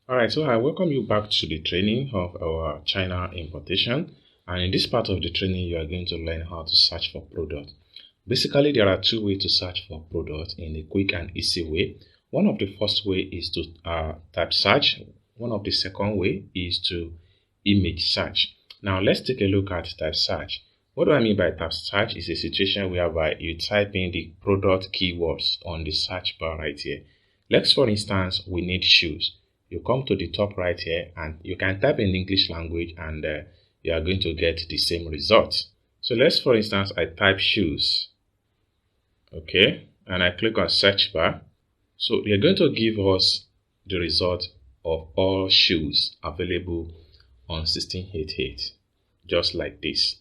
Alright, so I welcome you back to the training of our China importation. And in this part of the training, you are going to learn how to search for product. Basically, there are two ways to search for product in a quick and easy way. One of the first way is to type search. One of the second way is to image search. Now, let's take a look at type search. What do I mean by type search? Is a situation whereby you type in the product keywords on the search bar right here. Let's, for instance, we need shoes. You come to the top right here and you can type in English language and you are going to get the same result. So let's, for instance, I type shoes. Okay, and I click on search bar. So they're going to give us the result of all shoes available on 1688, just like this.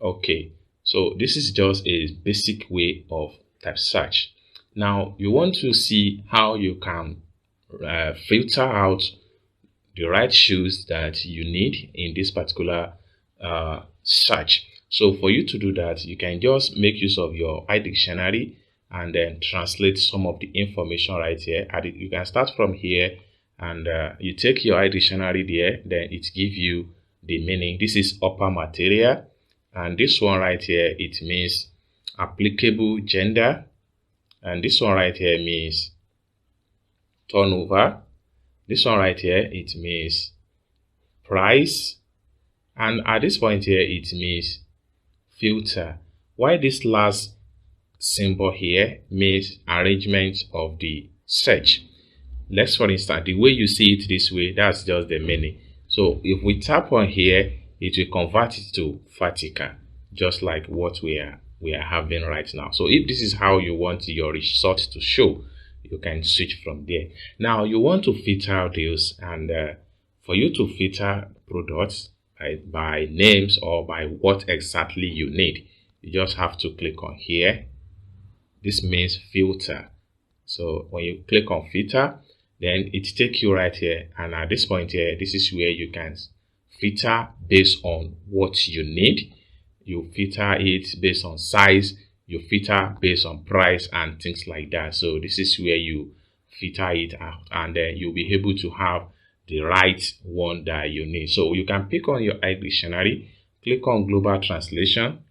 Okay, so this is just a basic way of type search. Now you want to see how you can filter out the right shoes that you need in this particular search. So for you to do that, you can just make use of your iDictionary and then translate some of the information right here. You can start from here and you take your iDictionary there, then it gives you the meaning. This is upper material, and this one right here, it means applicable gender, and this one right here means turnover. This one right here, it means price, and at this point here, it means filter. Why this last symbol here means arrangement of the search. Let's, for instance, the way you see it this way, that's just the meaning. So if we tap on here, it will convert it to vertical, just like what we are having right now. So if this is how you want your result to show, you can switch from there. Now you want to filter this, and for you to filter products by names or by what exactly you need, you just have to click on here. This means filter. So when you click on filter, then it takes you right here, and at this point here, this is where you can filter based on what you need. You filter it based on size, you filter based on price and things like that. So this is where you filter it out, and then you'll be able to have the right one that you need. So you can pick on your iDictionary, click on global translation,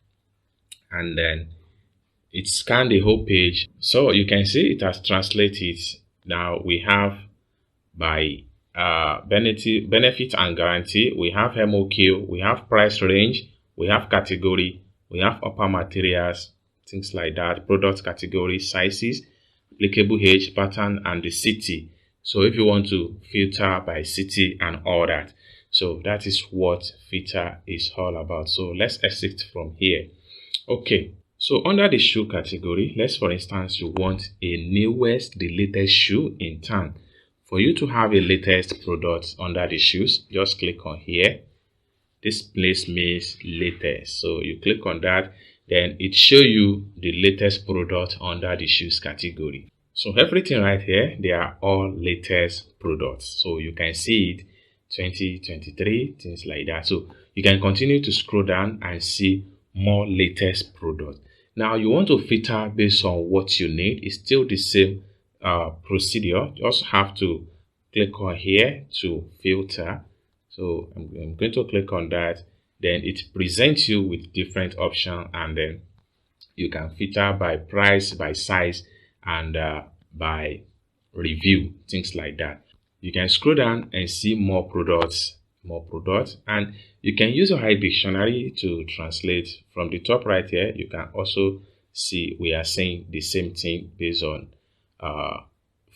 and then it scans the whole page. So you can see it has translated. Now we have by benefit and guarantee, we have MOQ, we have price range, we have category, we have upper materials, things like that, product category, sizes, applicable age, pattern, and the city. So if you want to filter by city and all that, so that is what filter is all about. So let's exit from here. Okay, so under the shoe category, let's, for instance, you want a newest, the latest shoe in town. For you to have a latest product under the shoes, just click on here. This place means latest. So you click on that, then it shows you the latest product under the shoes category. So everything right here, they are all latest products. So you can see it 2023, things like that. So you can continue to scroll down and see more latest products. Now you want to filter based on what you need. It's still the same procedure. You also have to click on here to filter. So I'm going to click on that. Then it presents you with different options, and then you can filter by price, by size, and by review, things like that. You can scroll down and see more products, and you can use your iDictionary to translate. From the top right here, you can also see we are saying the same thing based on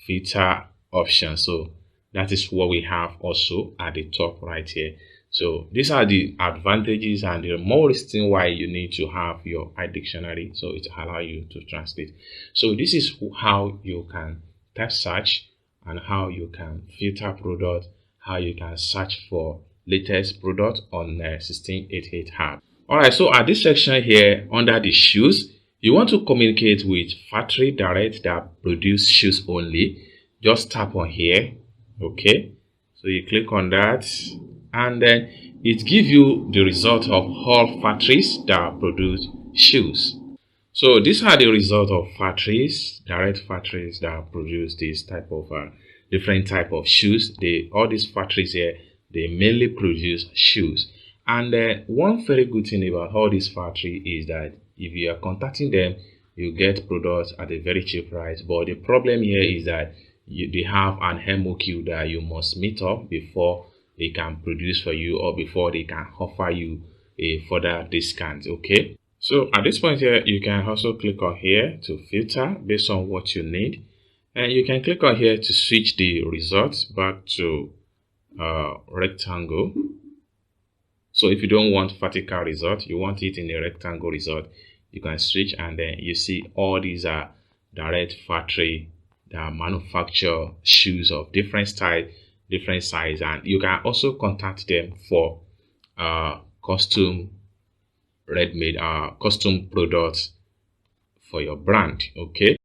filter option. So that is what we have also at the top right here. So these are the advantages and the more reason why you need to have your iDictionary, so it allows you to translate. So this is how you can type search and how you can filter product, how you can search for latest product on 1688 app. Alright, so at this section here under the shoes, you want to communicate with factory direct that produce shoes only. Just tap on here. Okay, so you click on that, and then it gives you the result of all factories that produce shoes. So these are the result of factories, direct factories that produce this type of different type of shoes. All these factories here, they mainly produce shoes. And one very good thing about all these factory is that if you are contacting them, you get products at a very cheap price. But the problem here is that they have an MOQ that you must meet up before they can produce for you, or before they can offer you a further discount. Okay, so at this point here, you can also click on here to filter based on what you need, and you can click on here to switch the results back to rectangle. So if you don't want vertical result, you want it in a rectangle result, you can switch, and then you see all these are direct factory that manufacture shoes of different style, different size, and you can also contact them for custom ready-made custom products for your brand. Okay.